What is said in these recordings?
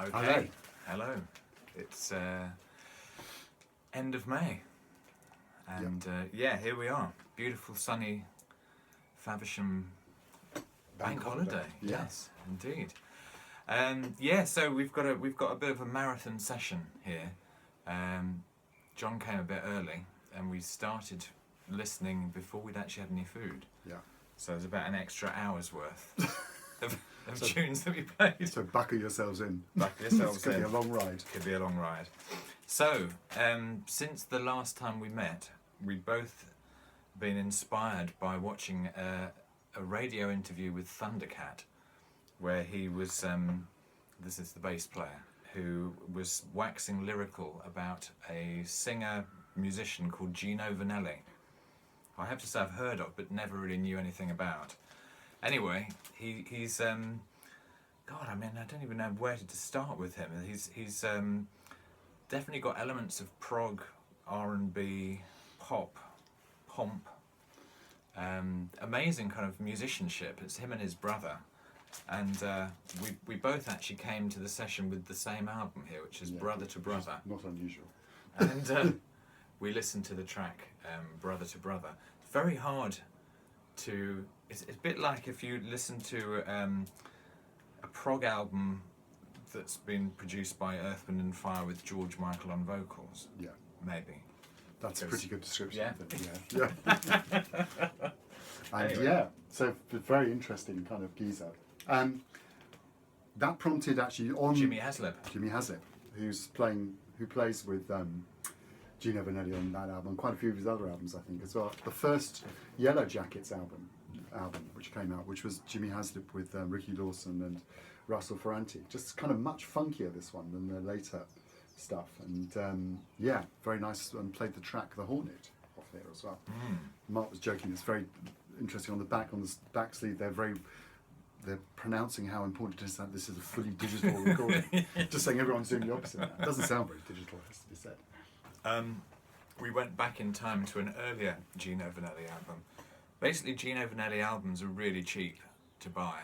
Okay. Hello. It's end of May. And here we are. Beautiful sunny Faversham bank holiday. Yeah. Yes, indeed. So we've got a bit of a marathon session here. John came a bit early and we started listening before we'd actually had any food. Yeah. So there's about an extra hour's worth of tunes that we played. So buckle yourselves in. Buckle yourselves It's going in. to be a long ride. Could be a long ride. So, since the last time we met, we'd both been inspired by watching a radio interview with Thundercat, where he was, this is the bass player, who was waxing lyrical about a singer-musician called Gino Vannelli. I have to say I've heard of, but never really knew anything about. Anyway, he's God, I mean, I don't even know where to start with him. He's definitely got elements of prog, R&B, pop, pomp. Amazing kind of musicianship. It's him and his brother, and we both actually came to the session with the same album here, which is Brother to Brother. Not unusual. And we listened to the track Brother to Brother. It's very hard to. It's a bit like if you listen to a prog album that's been produced by Earth, Wind and Fire with George Michael on vocals. Yeah. Maybe. That's a pretty good description. Yeah. I think. Yeah. And Anyway. so very interesting kind of geezer. That prompted actually on Jimmy Haslip. Jimmy Haslip, who plays with Gino Vannelli on that album, quite a few of his other albums, I think, as well. The first Yellow Jackets album which came out, which was Jimmy Haslip with Ricky Lawson and Russell Ferrante. Just kind of much funkier, this one, than the later stuff. And very nice, and played the track The Hornet off there as well. Mark was joking, it's very interesting on the back sleeve, they're pronouncing how important it is that this is a fully digital recording. Just saying everyone's doing the opposite now. It doesn't sound very digital, it has to be said. We went back in time to an earlier Gino Vannelli album. Basically, Gino Vannelli albums are really cheap to buy,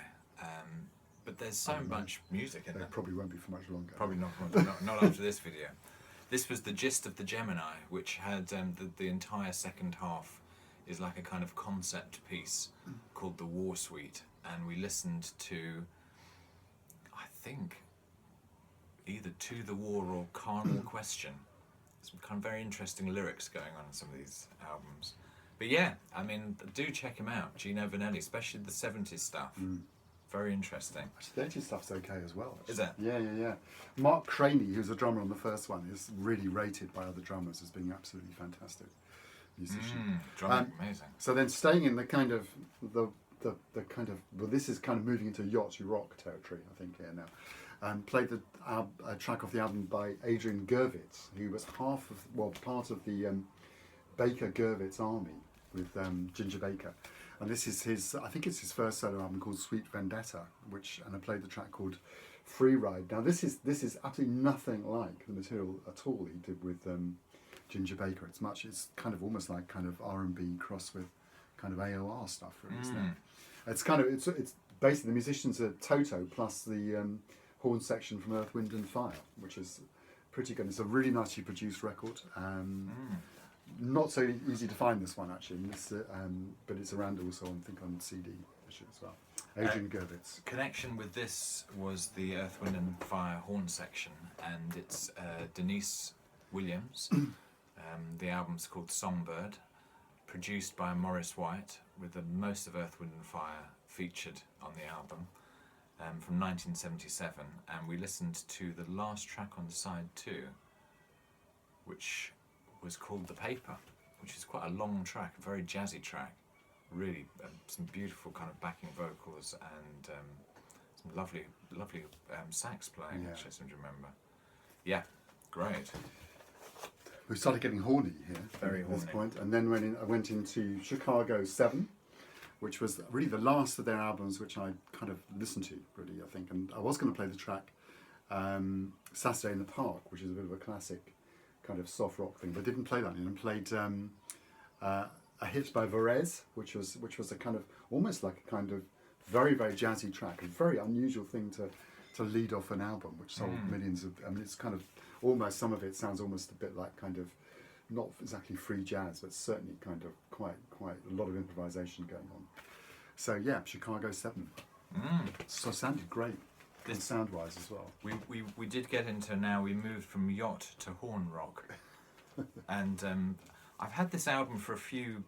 but there's so much music in They them. probably won't be for much longer. Probably not after this video. This was the gist of the Gemini, which had the entire second half is like a kind of concept piece called the War Suite, and we listened to, I think, either To the War or Carnal Question. Some kind of very interesting lyrics going on in some of these albums. But yeah, I mean, do check him out, Gino Vannelli, especially the 70s stuff. Very interesting. Actually, the 80s stuff's okay as well. Actually. Is it? Yeah. Mark Craney, who's a drummer on the first one, is really rated by other drummers as being absolutely fantastic musician. Drumming, amazing. So then, staying in the kind of this is kind of moving into yacht rock territory, I think, here now. Played a track off the album by Adrian Gervitz, who was part of the Baker Gervitz army with Ginger Baker. And this is I think it's his first solo album called Sweet Vendetta, and I played the track called Free Ride. Now this is absolutely nothing like the material at all he did with Ginger Baker. It's kind of almost like kind of R&B crossed with kind of AOR stuff, really, isn't it? It's basically the musicians are Toto plus the horn section from Earth, Wind and Fire, which is pretty good. It's a really nicely produced record. Not so easy to find, this one actually, but it's around also I think on CD issue as well. Adrian Gervitz. Connection with this was the Earth, Wind and Fire horn section, and it's Denise Williams. The album's called Songbird, produced by Maurice White, with most of Earth, Wind and Fire featured on the album from 1977, and we listened to the last track on side 2, which was called The Paper, which is quite a long track, a very jazzy track, really some beautiful kind of backing vocals and some lovely sax playing, which I seem to remember. Yeah, great. We started getting horny here Very at this horny. point, and then I went into Chicago 7, which was really the last of their albums which I kind of listened to, really, I think. And I was going to play the track Saturday in the Park, which is a bit of a classic kind of soft rock thing, but didn't play that in, and played a hit by Varese, which was a kind of almost like a kind of very, very jazzy track, a very unusual thing to to lead off an album which sold millions of. I mean, it's kind of almost, some of it sounds almost a bit like kind of not exactly free jazz, but certainly kind of quite a lot of improvisation going on. So yeah, Chicago 7. So it sounded great, and sound-wise as well. We did get into, now we moved from yacht to horn rock, and I've had this album for a few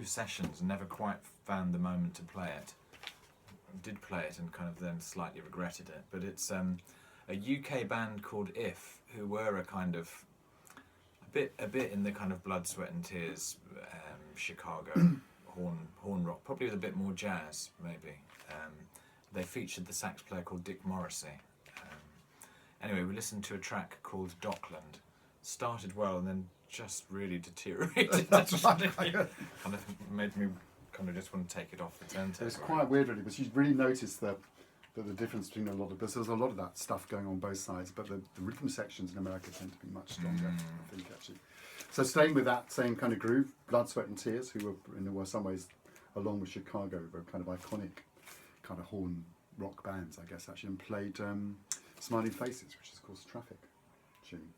sessions and never quite found the moment to play it. I did play it and kind of then slightly regretted it, but it's a UK band called If, who were a kind of a bit in the kind of blood, sweat and tears Chicago horn rock, probably with a bit more jazz maybe. They featured the sax player called Dick Morrissey. Anyway, we listened to a track called Dockland. Started well and then just really deteriorated. That's right. Kind of made me kind of just want to take it off the turntable. It's quite weird, really, but you really noticed the difference between a lot of. Because there's a lot of that stuff going on both sides, but the rhythm sections in America tend to be much stronger, I think, actually. So staying with that same kind of groove, Blood, Sweat and Tears, who were in some ways, along with Chicago, were kind of iconic kind of horn rock bands, I guess, actually, and played Smiling Faces, which is, of course, Traffic tune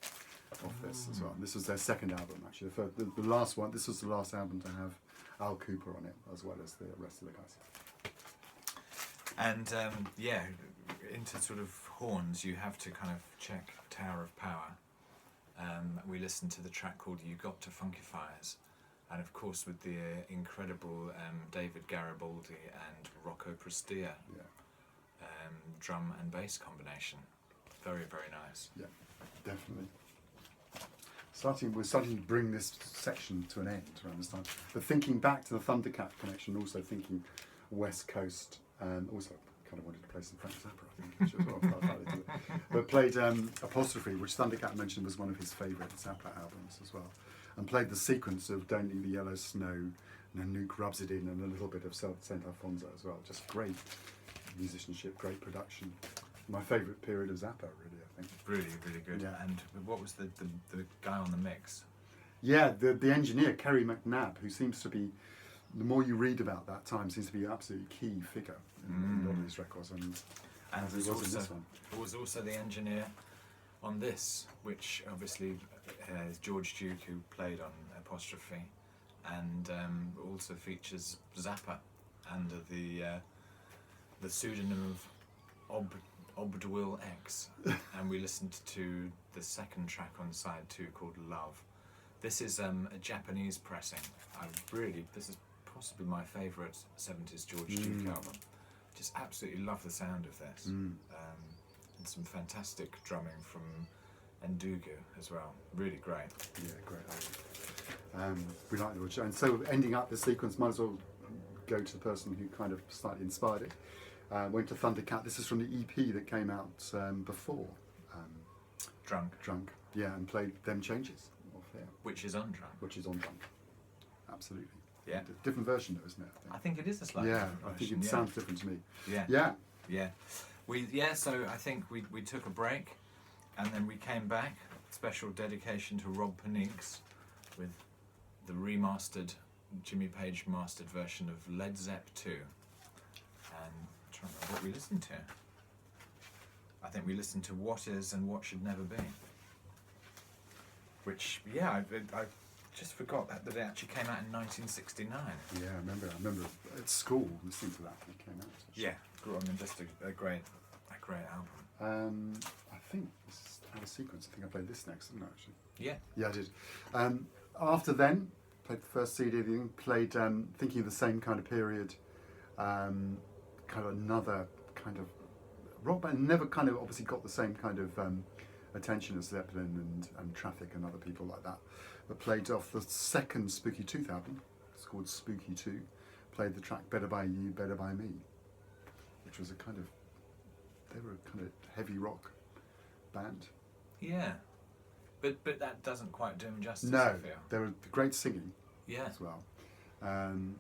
off this as well. And this was their second album, actually. The last one, this was the last album to have Al Cooper on it, as well as the rest of the guys. And yeah, into sort of horns, you have to kind of check Tower of Power. We listened to the track called You Got to Funkifiers, and of course with the incredible David Garibaldi and Rocco Prestia drum and bass combination. Very, very nice. Yeah, definitely. We're starting to bring this section to an end around this time. But thinking back to the Thundercat connection, also thinking West Coast, and also kind of wanted to play some Frank Zappa, I think, which as well. But played Apostrophe, which Thundercat mentioned was one of his favourite Zappa albums as well, and played the sequence of Don't Leave the Yellow Snow, and Nuke Rubs It In, and a little bit of Saint Alfonso as well. Just great musicianship, great production. My favourite period of Zappa, really, I think. Really, really good. Yeah. And what was the guy on the mix? Yeah, the engineer, Kerry McNabb, who seems to be, the more you read about that time, seems to be an absolutely key figure in a lot of these records. And was he was in this one. Was also the engineer on this, which obviously is George Duke, who played on Apostrophe, and also features Zappa under the pseudonym of Obdwil X, and we listened to the second track on side 2 called Love. This is a Japanese pressing. This is possibly my favourite 70s George Duke album. Just absolutely love the sound of this. And some fantastic drumming from Ndugu as well. Really great. Yeah, great album. We like the original. And so ending up the sequence, might as well go to the person who kind of slightly inspired it. Went to Thundercat. This is from the EP that came out before Drunk. Yeah, and played Them Changes off here. Which is on Drunk. Which is on Drunk. Absolutely. Yeah. Different version though, isn't it? I think it is a slightly different version. I think it sounds different to me. Yeah. So I think we took a break, and then we came back. Special dedication to Rob Paninks with the remastered, Jimmy Page mastered version of Led Zepp 2. And I'm trying to remember what we listened to. I think we listened to What Is and What Should Never Be. Which, I just forgot that it actually came out in 1969. Yeah, I remember at school listening to that when it came out. Actually. Yeah, I mean, just a great album. I think this is out of sequence. I think I played this next, didn't I, actually? Yeah. Yeah, I did. After then, played the first CD, played thinking of the same kind of period, kind of another kind of rock band, never kind of obviously got the same kind of attention as Zeppelin and Traffic and other people like that, but played off the second Spooky Tooth album. It's called Spooky 2. Played the track Better By You, Better By Me, which was they were a kind of heavy rock band. Yeah, but that doesn't quite do them justice. No, I feel. they were great singing. Yeah. As well.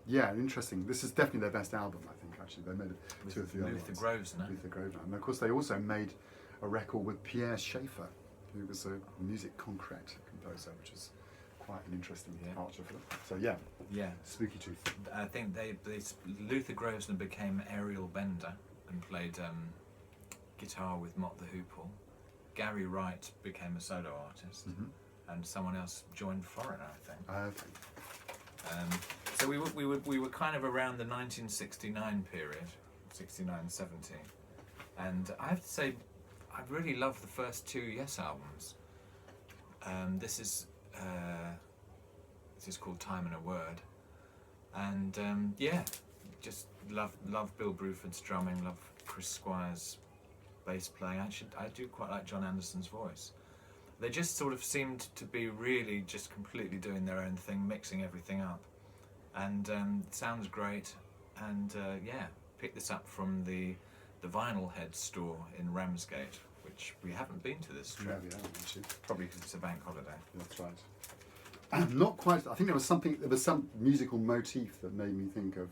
Interesting. This is definitely their best album, I think. Actually, they made two or three other ones. Luther Grosvenor. And of course, they also made a record with Pierre Schaeffer, who was a musique concrète composer, which is quite an interesting departure for them. So yeah, Spooky Tooth. I think Luther Grosvenor became Ariel Bender and played guitar with Mott the Hoople. Gary Wright became a solo artist, and someone else joined Foreigner, I think. Okay. So we were kind of around the 1969 period, 69, 70, and I have to say, I really love the first two Yes albums. This is called Time and a Word, and yeah, just love Bill Bruford's drumming, love Chris Squire's bass playing. Actually, I do quite like John Anderson's voice. They just sort of seemed to be really just completely doing their own thing, mixing everything up, and it sounds great. And yeah, picked this up from the Vinyl Head store in Ramsgate, which we haven't been to this trip. No, we haven't, actually. Probably because it's a bank holiday. That's right. Not quite. I think there was some musical motif that made me think of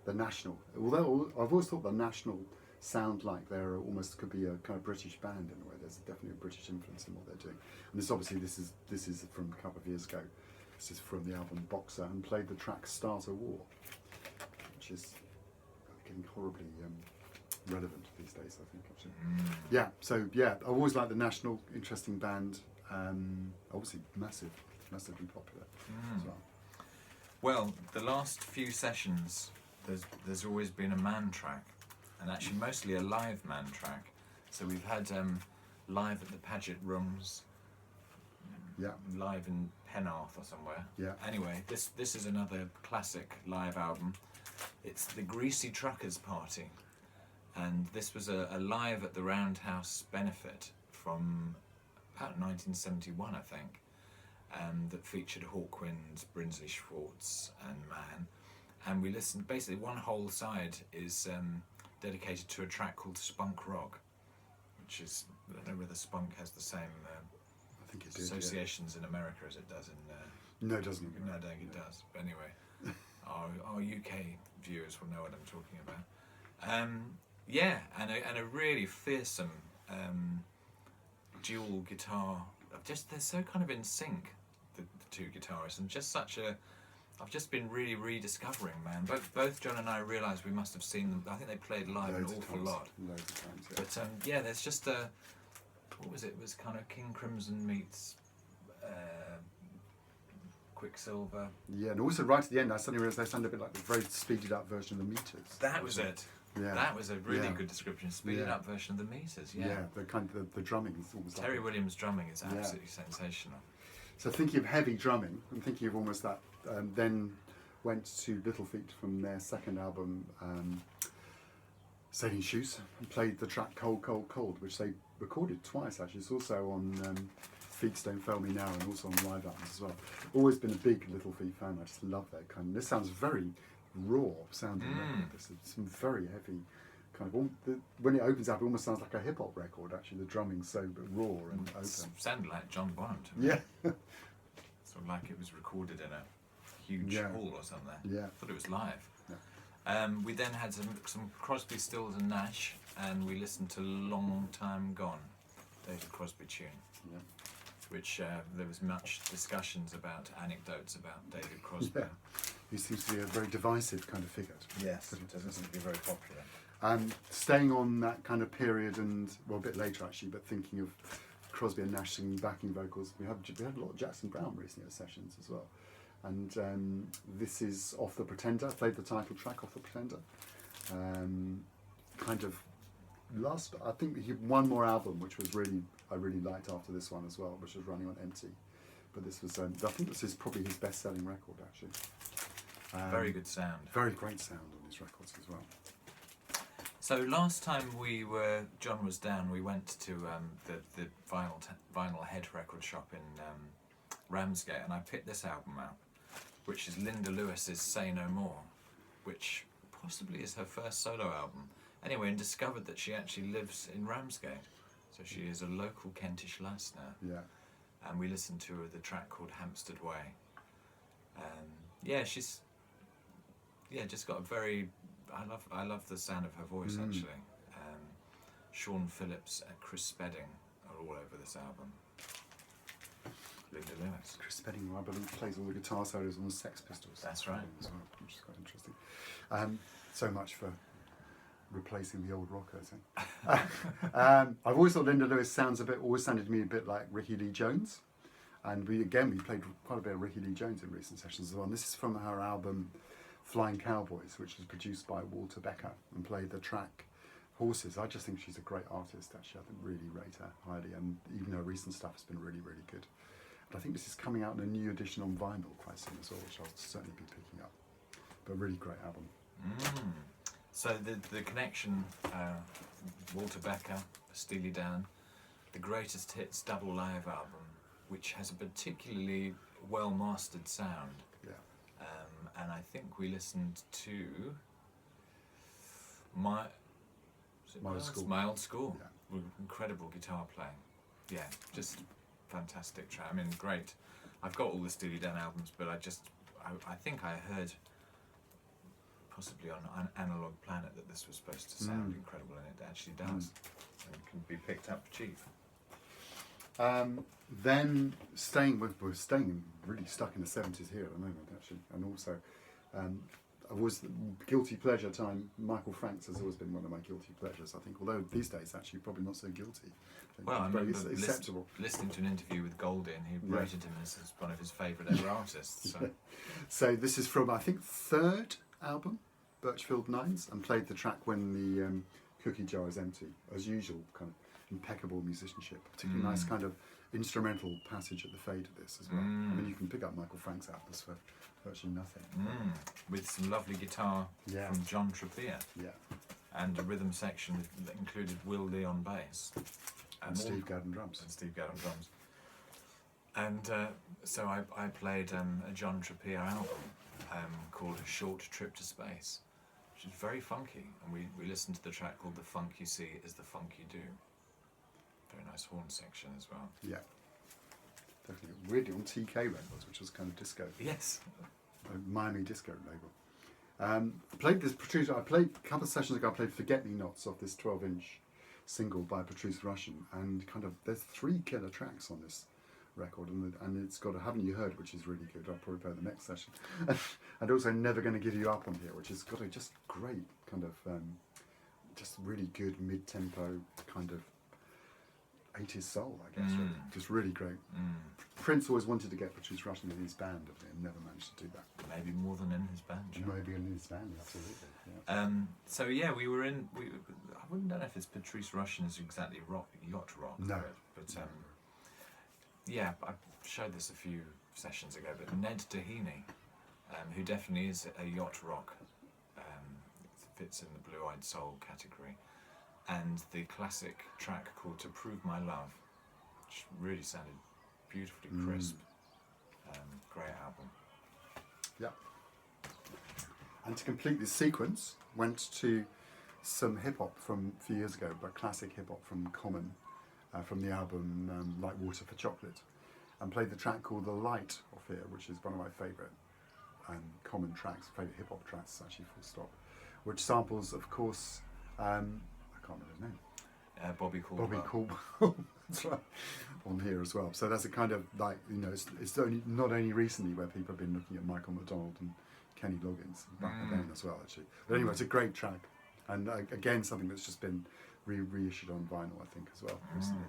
the National. Although I've always thought the National sound like they're almost could be a kind of British band in a way. There's definitely a British influence in what they're doing. And this obviously this is from a couple of years ago. This is from the album Boxer, and played the track Start a War, which is getting horribly relevant these days, I think, actually. Yeah, so yeah, I've always liked the National, interesting band, obviously massively popular as well. Well, the last few sessions, there's always been a man track, and actually mostly a live man track. So we've had live at the Paget Rooms, Yeah, live in Penarth or somewhere. yeah. Anyway, this is another classic live album. It's the Greasy Truckers Party, and this was a live at the Roundhouse benefit from about 1971, I think, that featured Hawkwind, Brinsley Schwartz and Mann. And we listened, basically one whole side is dedicated to a track called Spunk Rock, which is, I don't know whether Spunk has the same I think it did, associations in America as it does in... yeah. No, it doesn't. No, I don't think it does. But anyway, our UK viewers will know what I'm talking about. Yeah, and a really fearsome dual guitar. Just they're so kind of in sync, the two guitarists, and just such a. I've just been really rediscovering, man. Both John and I realised we must have seen them. I think they played live Loads an of awful times. lot. Loads of times, yeah. But yeah, there's just a. What was it? It was kind of King Crimson meets Quicksilver. Yeah, and also right at the end, I suddenly realised they sounded a bit like the very speeded up version of the Meters. That was it. Yeah. That was a really Yeah. good description. Speeded Yeah. up version of the Meters. Yeah, Yeah. the kind of the drumming is almost Terry like Williams' drumming is Yeah. absolutely sensational. So thinking of heavy drumming, I'm thinking of almost that. Then went to Little Feat from their second album, Sailing Shoes, and played the track Cold, Cold, Cold, which they recorded twice actually. It's also on Feats Don't Fail Me Now, and also on live albums as well. Always been a big Little Feat fan. I just love that kind of. This sounds very raw sounding record. This is some very heavy kind of. When it opens up, it almost sounds like a hip hop record. Actually, the drumming's so raw and open. Sounded like John Bonham to me. Yeah, Sort of like it was recorded in a huge Yeah. hall or something. yeah. I thought it was live. Yeah. We then had some Crosby, Stills and Nash, and we listened to Long Time Gone, David Crosby tune, Yeah. which there was much discussions about, anecdotes about David Crosby. Yeah, he seems to be a very divisive kind of figure. Yes, it doesn't seem to be very popular. Staying on that kind of period, and well, a bit later actually, but thinking of Crosby and Nash singing backing vocals, we had a lot of Jackson Browne recently at sessions as well. And this is Off the Pretender. I played the title track Off the Pretender. Kind of last, I think he had one more album, which was I really liked after this one as well, which was Running on Empty. But this was, I think this is probably his best-selling record actually. Very good sound. Very great sound on his records as well. So last time John was down, we went to the Vinyl Head record shop in Ramsgate, and I picked this album out, which is Linda Lewis's Say No More, which possibly is her first solo album. Anyway, and discovered that she actually lives in Ramsgate, so she is a local Kentish lass now. Yeah. And we listened to the track called Hampstead Way. Yeah, she's just got a very. I love the sound of her voice actually. Sean Phillips and Chris Spedding are all over this album. Linda Lewis. Chris Spedding, I believe, plays all the guitar solos on the Sex Pistols. That's right. As well, which is quite interesting. So much for replacing the old rockers. I've always thought Linda Lewis always sounded to me a bit like Ricky Lee Jones. And we played quite a bit of Ricky Lee Jones in recent sessions as well. And this is from her album Flying Cowboys, which was produced by Walter Becker and played the track Horses. I just think she's a great artist, actually. I think really rate her highly, and even her recent stuff has been really, really good. And I think this is coming out in a new edition on vinyl quite soon as well, which I'll certainly be picking up. But really great album. So the connection, Walter Becker, Steely Dan, the greatest hits double live album, which has a particularly well mastered sound. Yeah. And I think we listened to My Old School. Yeah. With incredible guitar playing. Yeah, just fantastic track. I mean, great. I've got all the Steely Dan albums, but I think I heard possibly on Analog Planet that this was supposed to sound incredible, and it actually does. And it can be picked up cheap. Then we're really stuck in the 70s here at the moment, actually, and also I was guilty pleasure time. Michael Franks has always been one of my guilty pleasures, I think, although these days actually probably not so guilty. Well, I remember acceptable. Listening to an interview with Goldie, and he rated him as one of his favourite ever artists. So. So this is from, I think, third album, Birchfield Nines, and played the track When the Cookie Jar Is Empty, as usual, kind of impeccable musicianship, particularly nice kind of instrumental passage at the fade of this as well. I mean, you can pick up Michael Franks albums for virtually nothing. With some lovely guitar from John Trappier. Yeah. And a rhythm section that included Will Lee on bass. And Steve Gadd on drums. And so I played a John Trappier album called A Short Trip to Space, which is very funky. And we listened to the track called The Funk You See Is the Funk You Do. Very nice horn section as well. Yeah. Definitely. Weirdly on TK Records, which was kind of disco. Yes. A Miami disco label. I played a couple of sessions ago, I played Forget Me Nots off this 12-inch single by Patrice Rushen, and kind of there's 3 killer tracks on this record, and it's got a Haven't You Heard, which is really good. I'll probably play the next session. And also Never Gonna Give You Up on here, which has got a just great kind of just really good mid-tempo kind of 80s soul, I guess. Really. Just really great. Prince always wanted to get Patrice Rushen in his band, and never managed to do that. Maybe more than in his band. John. Maybe in his band, absolutely. Yeah. So yeah, we were in. I wouldn't know if it's Patrice Rushen is exactly yacht rock. No. But yeah, I showed this a few sessions ago. But Ned Doheny, who definitely is a yacht rock, fits in the Blue Eyed Soul category. And the classic track called To Prove My Love, which really sounded beautifully crisp. Great album. Yeah. And to complete this sequence, went to some hip-hop from a few years ago, but classic hip-hop from Common, from the album Like Water for Chocolate, and played the track called The Light off here, which is one of my favourite Common tracks, favourite hip-hop tracks, actually, full stop, which samples, of course, I can't remember his name. Bobby Caldwell. Bobby Caldwell, that's right, on here as well. So that's a kind of like, it's only not only recently where people have been looking at Michael McDonald and Kenny Loggins back then as well, actually. But anyway, it's a great track, and again something that's just been reissued on vinyl, I think, as well recently.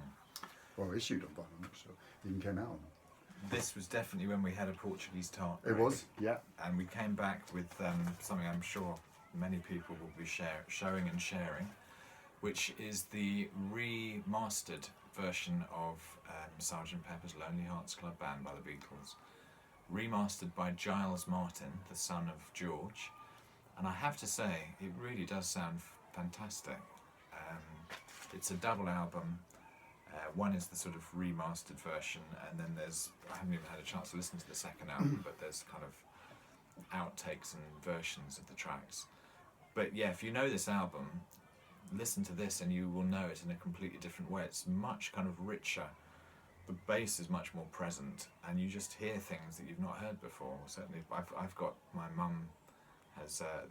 Well, issued on vinyl, I'm not sure. It even came out on. This was definitely when we had a Portuguese tart. It was, yeah. And we came back with something I'm sure many people will be showing and sharing, which is the remastered version of Sgt. Pepper's Lonely Hearts Club Band by the Beatles, remastered by Giles Martin, the son of George. And I have to say, it really does sound fantastic. It's a double album. One is the sort of remastered version, and then I haven't even had a chance to listen to the second album, but there's kind of outtakes and versions of the tracks. But yeah, if you know this album, listen to this and you will know it in a completely different way. It's much kind of richer. The bass is much more present, and you just hear things that you've not heard before. Certainly, I've got, my mum has had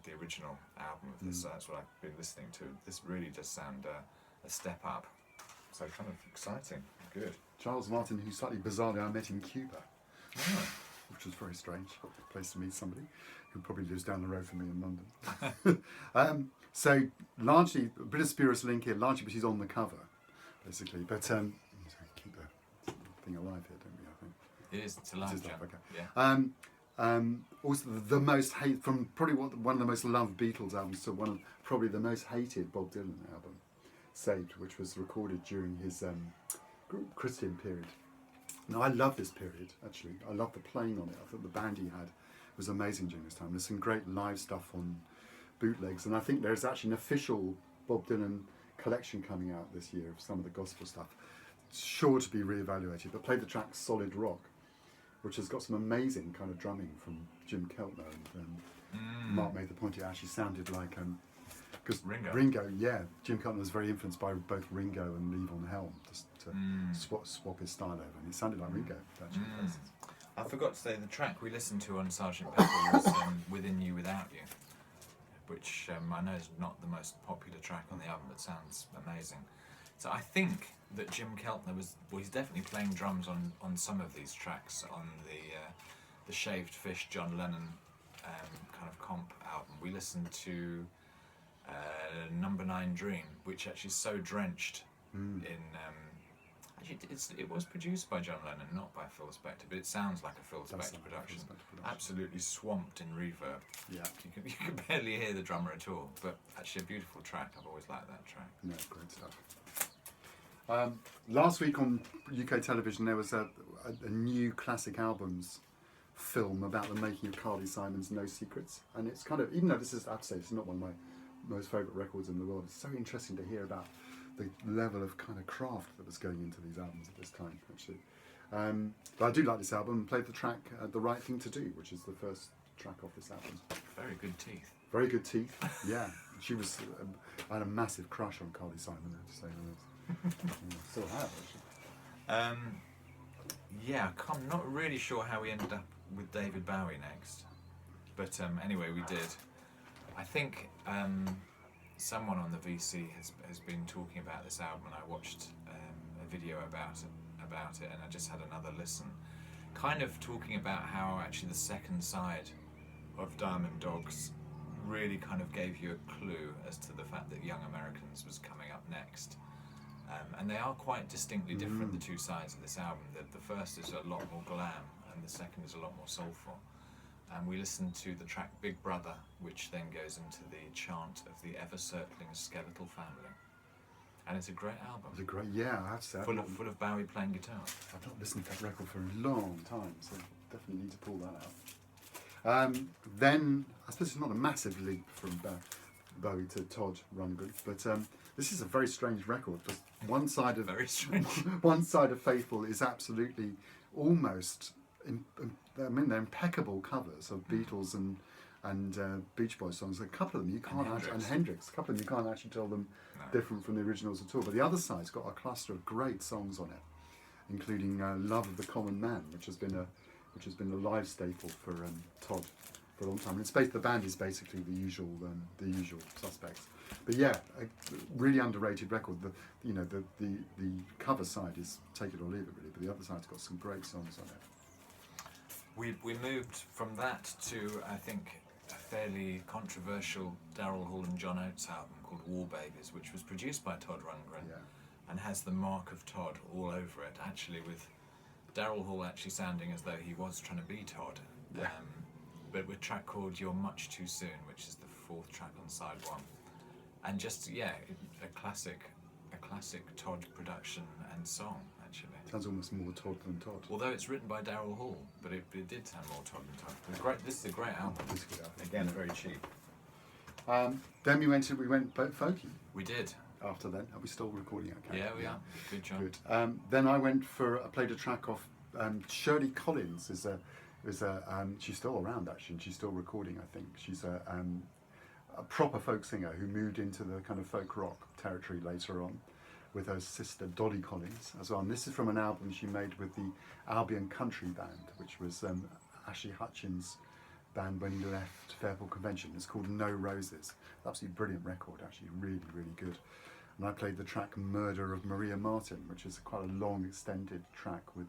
the original album of this. So that's what I've been listening to. This really does sound a step up. So kind of exciting. Good. Giles Martin, who slightly bizarrely I met in Cuba. Oh. which was very strange. Place to meet somebody who probably lives down the road from me in London. So largely, a bit of spurious link here, largely because she's on the cover, basically. But keep the thing alive here, don't we? I think It is. It's a live jam. Okay. Yeah. Also, the most hate from probably one of the most loved Beatles albums to one of probably the most hated Bob Dylan album, Saved, which was recorded during his Christian period. Now, I love this period, actually. I love the playing on it. I thought the band he had was amazing during this time. There's some great live stuff on bootlegs, and I think there's actually an official Bob Dylan collection coming out this year of some of the gospel stuff. It's sure to be re-evaluated, but played the track Solid Rock, which has got some amazing kind of drumming from Jim Keltner. And Mark made the point it actually sounded like... Because Ringo, yeah, Jim Keltner was very influenced by both Ringo and Levon Helm, just to swap his style over, and it sounded like Ringo, actually. I forgot to say the track we listened to on Sgt. Pepper was Within You Without You, which I know is not the most popular track on the album, but sounds amazing. So I think that Jim Keltner he's definitely playing drums on some of these tracks on the Shaved Fish John Lennon kind of comp album. We listened to Number 9 Dream, which actually is so drenched in... actually, it was produced by John Lennon, not by Phil Spector, but it sounds like a Phil Spector production. Absolutely swamped in reverb. Yeah. You can barely hear the drummer at all, but actually a beautiful track. I've always liked that track. Yeah, great stuff. Last week on UK television there was a new classic albums film about the making of Carly Simon's No Secrets, and it's kind of, even though this is, I have to say, it's not one of my most favourite records in the world, it's so interesting to hear about the level of kind of craft that was going into these albums at this time, actually. But I do like this album, and played the track The Right Thing to Do, which is the first track off this album. Very good teeth. Very good teeth, yeah. She was, I had a massive crush on Carly Simon, I have to say. Still have, actually. Yeah, I'm not really sure how we ended up with David Bowie next. But anyway, we did. I think someone on the VC has been talking about this album, and I watched a video about it, and I just had another listen, kind of talking about how actually the second side of Diamond Dogs really kind of gave you a clue as to the fact that Young Americans was coming up next. And they are quite distinctly different, the two sides of this album. The first is a lot more glam, and the second is a lot more soulful. And we listened to the track Big Brother, which then goes into the chant of the ever-circling skeletal family. And it's a great album. It's a great, yeah, I have to say. Full of Bowie playing guitar. I've not listened to that record for a long time, so definitely need to pull that out. Then, I suppose it's not a massive leap from Bowie to Todd Rundgren, but this is a very strange record. Because one side of Very strange. one side of Faithful is absolutely almost... I mean, they're impeccable covers of Beatles and Beach Boys songs. A couple of them you can't and Hendrix. A couple of them you can't actually tell them different from the originals at all. But the other side's got a cluster of great songs on it, including "Love of the Common Man," which has been a live staple for Todd for a long time. And it's the band is basically the usual suspects. But yeah, a really underrated record. The cover side is take it or leave it really, but the other side's got some great songs on it. We moved from that to, I think, a fairly controversial Daryl Hall and John Oates album called War Babies, which was produced by Todd Rundgren and has the mark of Todd all over it, actually, with Daryl Hall actually sounding as though he was trying to be Todd. But with a track called You're Much Too Soon, which is the fourth track on side one. And just, a classic Todd production and song, actually. Sounds almost more Todd than Todd. Although it's written by Daryl Hall, but it did sound more Todd than Todd. This is a great album. Again, very cheap. Then we went folky. We did. After then, are we still recording? Okay. Yeah, we are. Good job. Good. Then I played a track off Shirley Collins. She's still around actually, and she's still recording. I think she's a proper folk singer who moved into the kind of folk rock territory later on, with her sister Dolly Collins as well. And this is from an album she made with the Albion Country Band, which was Ashley Hutchins' band when he left Fairport Convention. It's called No Roses. Absolutely brilliant record, actually, really, really good. And I played the track Murder of Maria Martin, which is quite a long, extended track with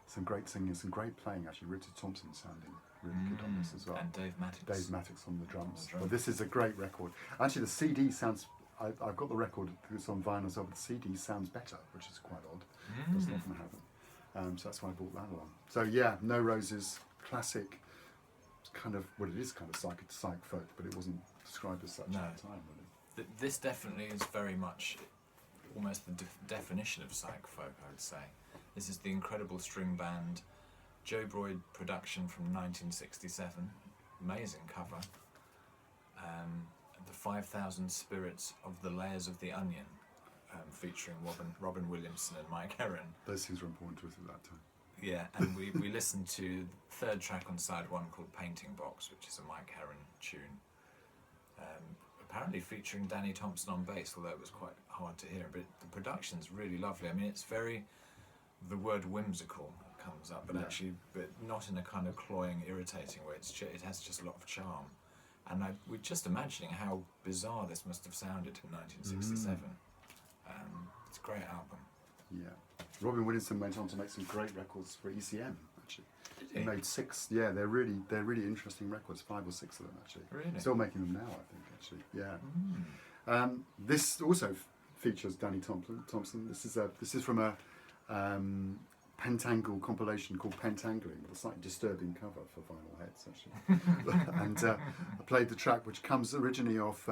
some great singing, some great playing. Actually, Richard Thompson sounding really good on this as well. And Dave Mattis. Dave Mattis on the drums. drums. But this is a great record. Actually, the CD sounds. I've got the record. It's on vinyl as well. But the CD sounds better, which is quite odd. Doesn't often happen. So that's why I brought that along. So yeah, No Roses, classic. Kind of what it is, kind of psych folk, but it wasn't described as such at the time. Really. This definitely is very much almost the definition of psych folk, I would say. This is the incredible string band, Joe Broyd production from 1967, amazing cover. The 5,000 Spirits of the Layers of the Onion, featuring Robin Williamson and Mike Herron. Those things were important to us at that time. Yeah, and we listened to the third track on side one called Painting Box, which is a Mike Herron tune. Apparently featuring Danny Thompson on bass, although it was quite hard to hear. But the production's really lovely. I mean, it's very, the word whimsical comes up, but actually, but not in a kind of cloying, irritating way. It has just a lot of charm. And we're just imagining how bizarre this must have sounded in 1967. It's a great album. Yeah. Robin Williamson went on to make some great records for ECM, actually. Did He made 6, they're really interesting records, 5 or 6 of them, actually. Really? Still making them now, I think, actually, yeah. This also features Danny Thompson. This is from a Pentangle compilation called Pentangling, with a slightly disturbing cover for vinyl heads, actually. And I played the track which comes originally off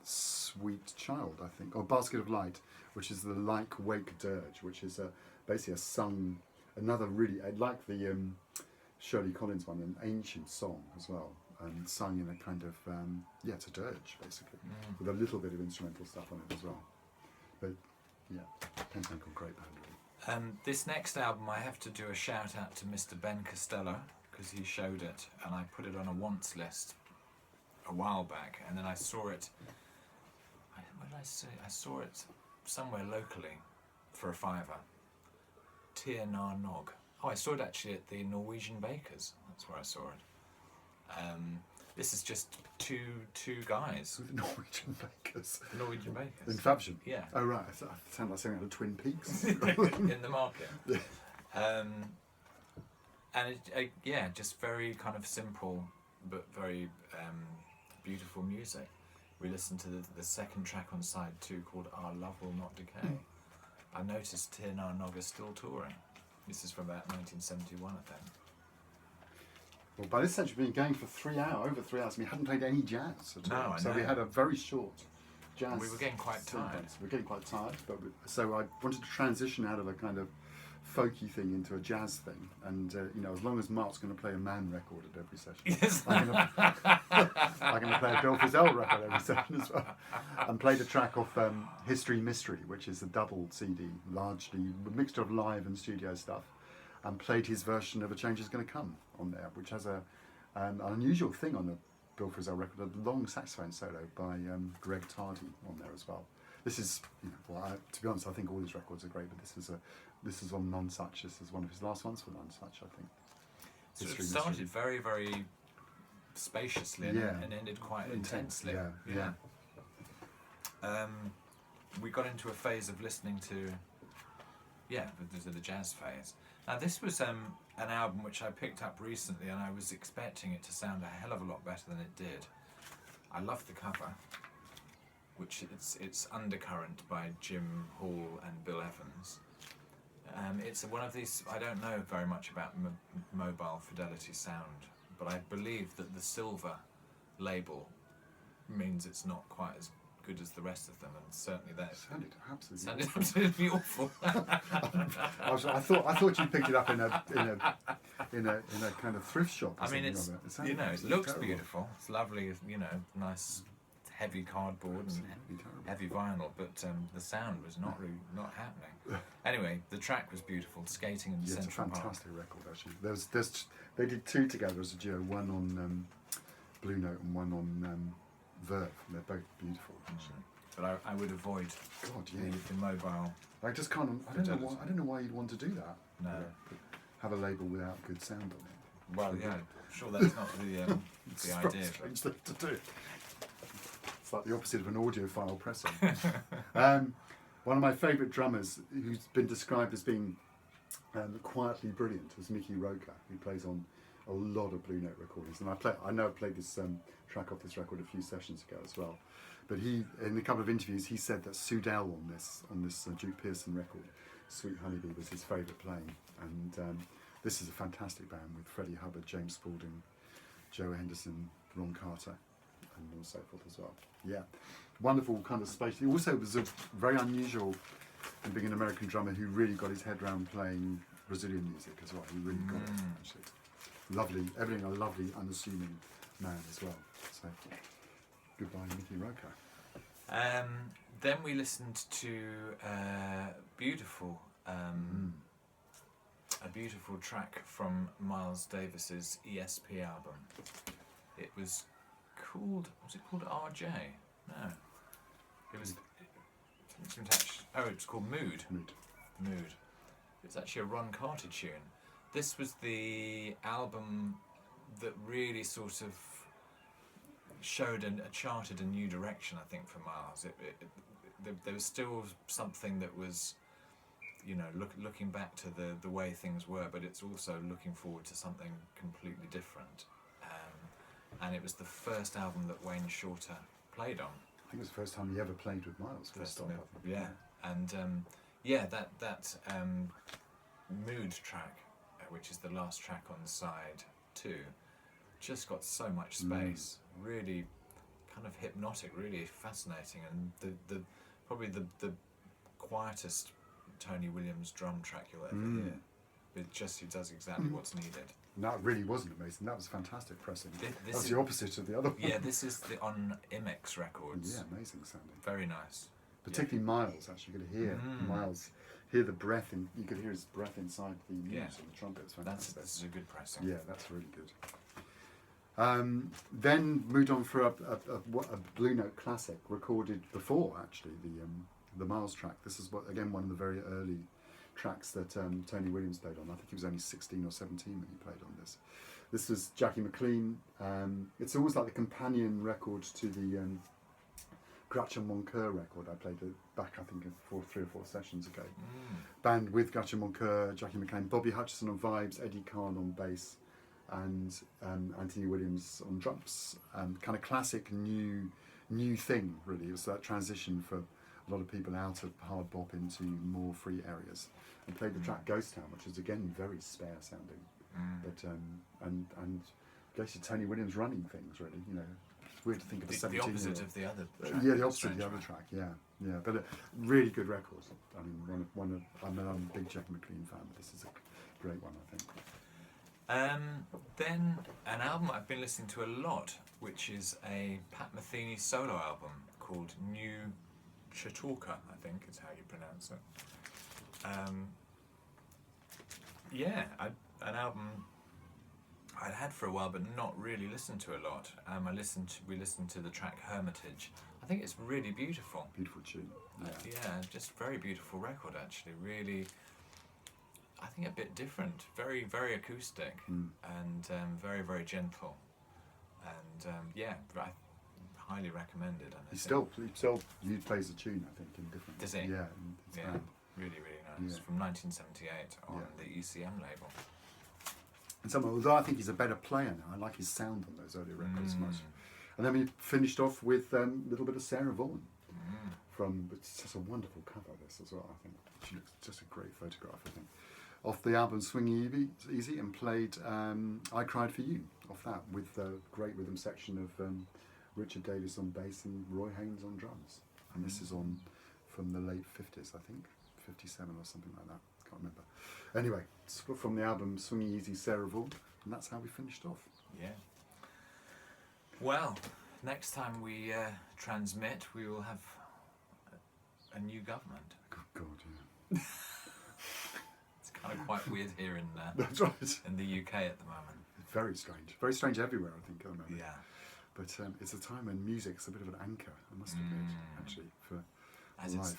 Sweet Child, I think, or Basket of Light, which is the Like Wake Dirge, which is basically another really, like the Shirley Collins one, an ancient song as well, and sung in a kind of, it's a dirge, basically, with a little bit of instrumental stuff on it as well. But, yeah, Pentangle, great band, really. This next album, I have to do a shout out to Mr. Ben Costello, because he showed it, and I put it on a wants list a while back, and then I saw it, what did I say? I saw it somewhere locally for a £5. Tir Na Nog. Oh, I saw it actually at the Norwegian Bakers. That's where I saw it. This is just two guys. With the Norwegian Bakers. Norwegian Bakers. In Faversham? Yeah. Oh, right. I sound like something out of Twin Peaks. In the market. Yeah. And just very kind of simple but very beautiful music. We listened to the second track on side 2 called Our Love Will Not Decay. I noticed Tir Na Nog is still touring. This is from about 1971, I think. Well, by this stage we've been going for over 3 hours, and we hadn't played any jazz at all. No, I so know. we had a very short jazz. We were getting quite tired. We were getting quite tired, so I wanted to transition out of a kind of folky thing into a jazz thing, and as long as Mark's going to play a Man record at every session, Yes. I'm going to play a Bill Frisell record every session as well, and played a track off History Mystery, which is a double CD, largely a mixture of live and studio stuff, and played his version of A Change Is Going to Come on there, which has an unusual thing on the Bill Frisell record, a long saxophone solo by Greg Tardy on there as well. This is, to be honest, I think all his records are great, but this is on Non-Such. This is one of his last ones for Non-Such, I think. So it started very, very spaciously and ended quite intensely. Yeah. We got into a phase of listening to, the jazz phase. Now this was an album which I picked up recently, and I was expecting it to sound a hell of a lot better than it did. I love the cover, which it's Undercurrent by Jim Hall and Bill Evans. It's one of these, I don't know very much about Mobile Fidelity sound, but I believe that the silver label means it's not quite as good as the rest of them, and certainly that Sounded sounded absolutely awful. I thought you picked it up in a kind of thrift shop. Or I mean, something it's like that. it looks terrible. beautiful. It's lovely, nice heavy cardboard and heavy vinyl, but the sound was not happening. Anyway, the track was beautiful, Skating in Yeah, it's a Central Park. fantastic record actually. They did 2 together as a duo, one on Blue Note and one on Verve. They're both beautiful actually. But I would avoid the mobile. I just can't. I don't know why you'd want to do that. No. Have a label without good sound on it. Well, yeah, I'm sure that's not the idea. Strange thing to do. It's like the opposite of an audiophile pressing. One of my favourite drummers, who's been described as being quietly brilliant, was Mickey Roker, who plays on a lot of Blue Note recordings. And I know I played this track off this record a few sessions ago as well. But he, in a couple of interviews, he said that Sudell on this Duke Pearson record, Sweet Honeybee, was his favourite playing. And this is a fantastic band with Freddie Hubbard, James Spaulding, Joe Henderson, Ron Carter, and so forth as well. Yeah, wonderful kind of space. He also was a very unusual in being an American drummer who really got his head around playing Brazilian music as well. He really got it, actually. Lovely, everything a lovely, unassuming man as well. So, goodbye, Mickey Roker. Then we listened to beautiful, a beautiful track from Miles Davis's ESP album. It was called RJ? No. It was, it was called Mood. Mood. It's actually a Ron Carter tune. This was the album that really sort of charted a new direction, I think, for Miles. There was still something that was, you know, looking back to the way things were, but it's also looking forward to something completely different. And it was the first album that Wayne Shorter played on. I think it was the first time he ever played with Miles. First time, yeah. And that Mood track, which is the last track on side 2, just got so much space. Really kind of hypnotic, really fascinating, and the probably the quietest Tony Williams drum track you'll ever hear. He does exactly what's needed. And that really wasn't amazing. That was fantastic pressing. This That's the opposite of the other one. Yeah, this is on Imex Records. Yeah, amazing sounding. Very nice. Particularly Miles, actually. You could hear Miles, hear the breath, you could hear his breath inside the mutes and the trumpet. It's fantastic. This is a good pressing. Yeah, that's really good. Then moved on for a Blue Note classic recorded before, actually, the Miles track. This is, one of the very early tracks that Tony Williams played on. I think he was only 16 or 17 when he played on this. This was Jackie McLean. It's always like the companion record to the Gretchen Moncur record. I played it back, I think, 3 or 4 sessions ago. Band with Gretchen Moncur, Jackie McLean, Bobby Hutcherson on vibes, Eddie Kahn on bass, and Anthony Williams on drums. Kind of classic new thing, really. It was that transition for a lot of people out of hard bop into more free areas, and played the track Ghost Town, which is again very spare sounding, but and goes to Tony Williams running things, really. You know, it's weird to think of a 17-year-old. The opposite of the other track. Yeah, the opposite of the other track. Yeah, but a really good record. I mean, I'm a big Jackie McLean fan, but this is a great one, I think. Then an album I've been listening to a lot, which is a Pat Metheny solo album called New Chautauqua, I think is how you pronounce it. An album I'd had for a while, but not really listened to a lot. We listened to the track Hermitage. I think it's really beautiful. Beautiful tune. Yeah, just very beautiful record, actually. Really, I think a bit different. Very, very acoustic and very, very gentle. And I highly recommended. And He plays the tune, I think, in different. Does he? Yeah, band. Really, really nice. Yeah. From 1978 on the ECM label. And although I think he's a better player now, I like his sound on those earlier records much. And then we finished off with a little bit of Sarah Vaughan it's just a wonderful cover, this as well, I think. She looks just a great photograph, I think. Off the album Swing Easy, and played I Cried For You off that, with a great rhythm section of Richard Davis on bass and Roy Haynes on drums. And this is from the late 50s, I think, 57 or something like that, can't remember. Anyway, it's from the album Swing Easy, Sarah Vaughan, and that's how we finished off. Yeah. Well, next time we transmit, we will have a new government. Good God, yeah. It's kind of quite weird here in That's right. in the UK at the moment. Very strange. Very strange everywhere, I think, at the moment. Yeah. But it's a time when music's a bit of an anchor, I must admit, actually, for life.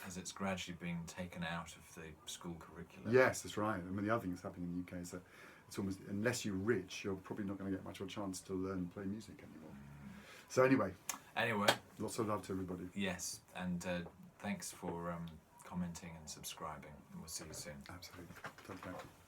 As it's gradually being taken out of the school curriculum. Yes, that's right. I mean, the other thing that's happening in the UK is that it's almost, unless you're rich, you're probably not going to get much of a chance to learn and play music anymore. So anyway, Anyway, lots of love to everybody. yes, and thanks for commenting and subscribing. And we'll see you soon. Absolutely. Take care.